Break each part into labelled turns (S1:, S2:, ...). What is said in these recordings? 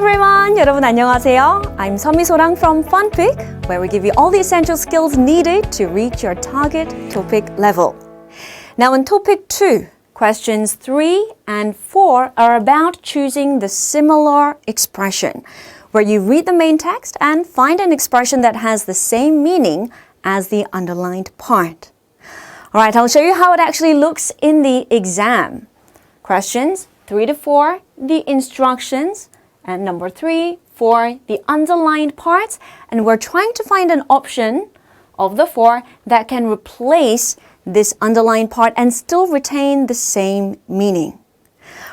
S1: everyone, 여러분 안녕하세요. I'm 서미소랑 from FunPik, where we give you all the essential skills needed to reach your target TOPIK level. Now in TOPIK 2, questions 3 and 4 are about choosing the similar expression, where you read the main text and find an expression that has the same meaning as the underlined part. All right, I'll show you how it actually looks in the exam. Questions 3 to 4, the instructions, and number 3, 4, the underlined parts. And we're trying to find an option of the 4 that can replace this underlined part and still retain the same meaning.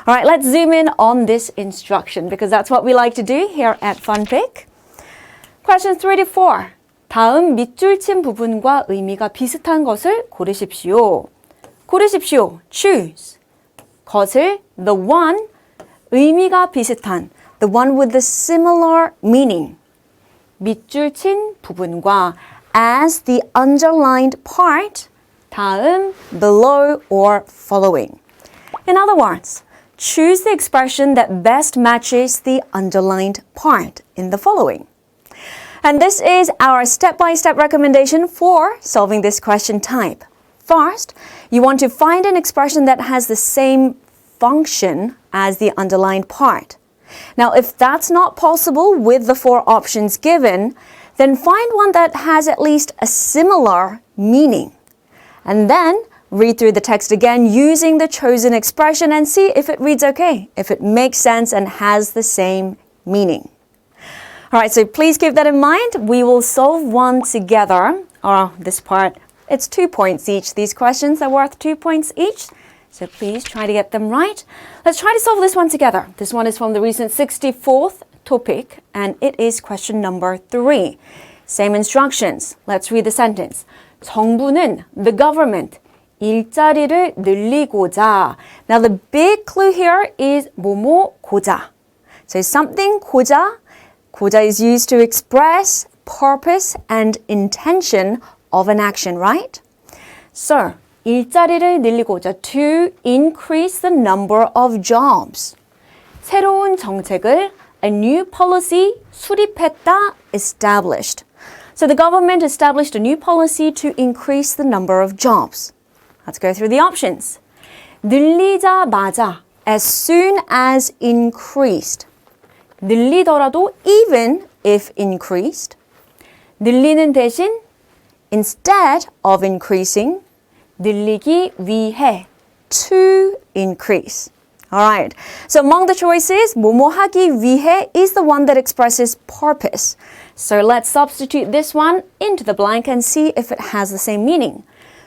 S1: All right, let's zoom in on this instruction because that's what we like to do here at FunPik. Questions 3 to 4. 다음 밑줄 친 부분과 의미가 비슷한 것을 고르십시오. 고르십시오. Choose. 것을 the one, 의미가 비슷한 the one with the similar meaning. 밑줄 친 부분과 as the underlined part, 다음, below, or following. In other words, choose the expression that best matches the underlined part in the following. And this is our step-by-step recommendation for solving this question type. First, you want to find an expression that has the same function as the underlined part. Now, if that's not possible with the 4 options given, then find one that has at least a similar meaning. And then read through the text again using the chosen expression and see if it reads okay, if it makes sense and has the same meaning. All right, so please keep that in mind. We will solve one together. This part, it's 2 points each. These questions are worth 2 points each. So please try to get them right. Let's try to solve this one together. This one is from the recent 64th TOPIK, and it is question number 3. Same instructions. Let's read the sentence. 정부는, the government, 일자리를 늘리고자. Now the big clue here is 뭐뭐 고자. So something 고자. 고자 is used to express purpose and intention of an action, right? So, 일자리를 늘리고자, to increase the number of jobs. 새로운 정책을, a new policy, 수립했다, established. So the government established a new policy to increase the number of jobs. Let's go through the options. 늘리자마자, as soon as increased. 늘리더라도 even if increased. 늘리는 대신 instead of increasing. 늘리기 위해 to increase. All right. So among the choices, 뭐뭐 하기 위해 is the one that expresses purpose. So let's substitute this one into the blank and see if it has the same meaning.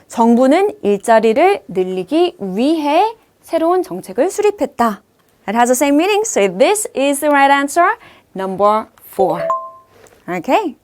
S1: 정부는 일자리를 늘리기 위해 새로운 정책을 수립했다. It has the same meaning, so this is the right answer, number 4. Okay.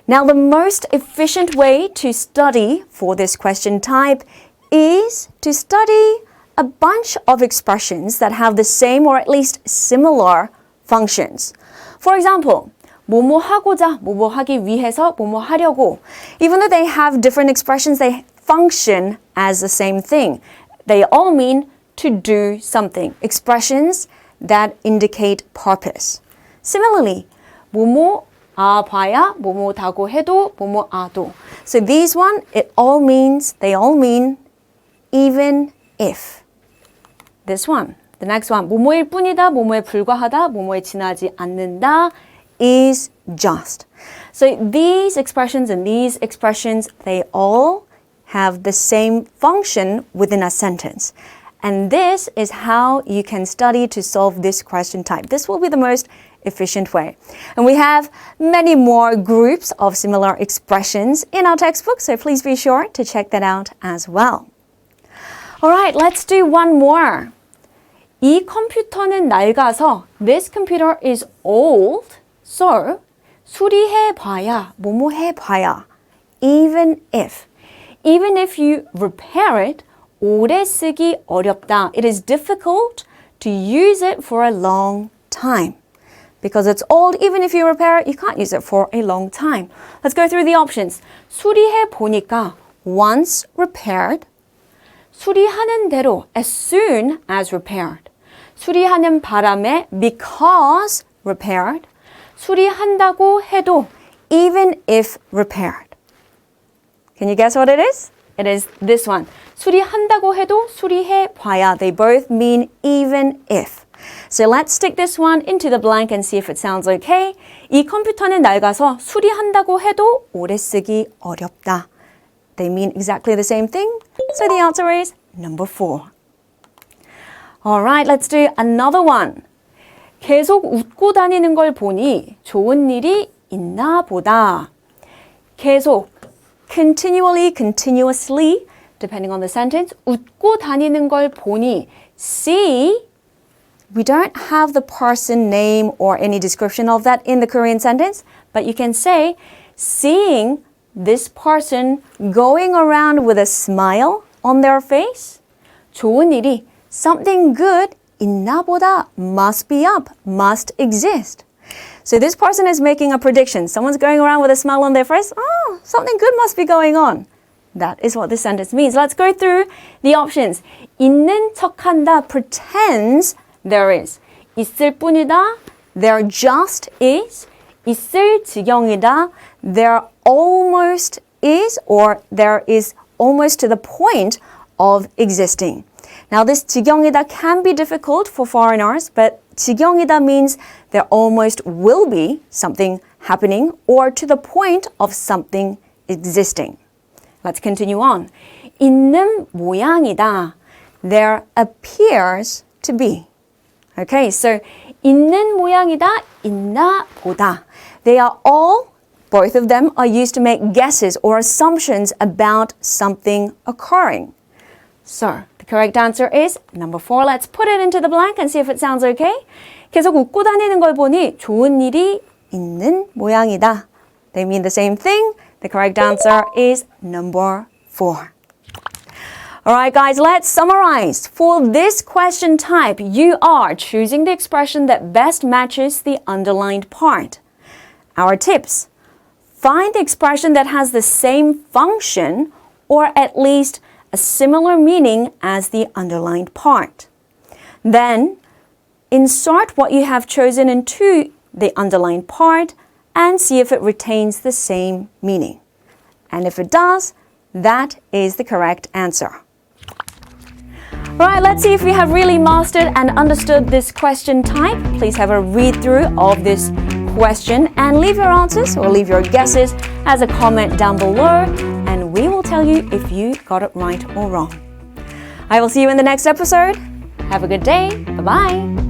S1: Now, the most efficient way to study for this question type is to study a bunch of expressions that have the same or at least similar functions. For example, 뭐뭐 하고자, 뭐뭐 하기 위해서, 뭐뭐 하려고. Even though they have different expressions, they function as the same thing. They all mean to do something. Expressions that indicate purpose. Similarly, 뭐뭐 봐야, 뭐뭐다고 해도, 뭐뭐 아도. So these one, they all mean even if. This one, the next one, 뭐뭐일 뿐이다, 뭐뭐에 불과하다, 뭐뭐에 지나지 않는다 is just. So these expressions and these expressions, they all have the same function within a sentence. And this is how you can study to solve this question type. This will be the most efficient way. And we have many more groups of similar expressions in our textbook, so please be sure to check that out as well. All right, let's do one more. 이 컴퓨터는 낡아서 this computer is old, so 수리해봐야, 뭐뭐 해봐야, even if you repair it, 오래 쓰기 어렵다. It is difficult to use it for a long time. Because it's old, even if you repair it, you can't use it for a long time. Let's go through the options. 수리해 보니까 once repaired, 수리하는 대로 as soon as repaired. 수리하는 바람에 because repaired. 수리한다고 해도 even if repaired. Can you guess what it is? It is this one. 수리한다고 해도 수리해 봐야. They both mean even if. So let's stick this one into the blank and see if it sounds okay. 이 컴퓨터는 낡아서 수리한다고 해도 오래 쓰기 어렵다. They mean exactly the same thing. So the answer is number 4. Alright, let's do another one. 계속 웃고 다니는 걸 보니 좋은 일이 있나 보다. 계속, continually, continuously, depending on the sentence, 웃고 다니는 걸 보니 see, we don't have the person name or any description of that in the Korean sentence, but you can say, seeing this person going around with a smile on their face, 좋은 일이, something good, 있나 보다, must be up, must exist. So this person is making a prediction. Someone's going around with a smile on their face. Oh, something good must be going on. That is what this sentence means. Let's go through the options. 있는 척한다, pretends there is. 있을 뿐이다, there just is. 있을 지경이다, there almost is, or there is almost to the point of existing. Now this 지경이다 can be difficult for foreigners, but 지경이다 means there almost will be something happening or to the point of something existing. Let's continue on. 있는 모양이다, there appears to be. Okay, so 있는 모양이다, 있나 보다. They are all, both of them are used to make guesses or assumptions about something occurring. So, the correct answer is number 4. Let's put it into the blank and see if it sounds okay. 계속 웃고 다니는 걸 보니 좋은 일이 있는 모양이다. They mean the same thing. The correct answer is number 4. Alright guys, let's summarize. For this question type, you are choosing the expression that best matches the underlined part. Our tips. Find the expression that has the same function or at least a similar meaning as the underlined part. Then, insert what you have chosen into the underlined part and see if it retains the same meaning. And if it does, that is the correct answer. Right, let's see if we have really mastered and understood this question type. Please have a read through of this question and leave your answers or leave your guesses as a comment down below, and we will tell you if you got it right or wrong. I will see you in the next episode. Have a good day. Bye-bye.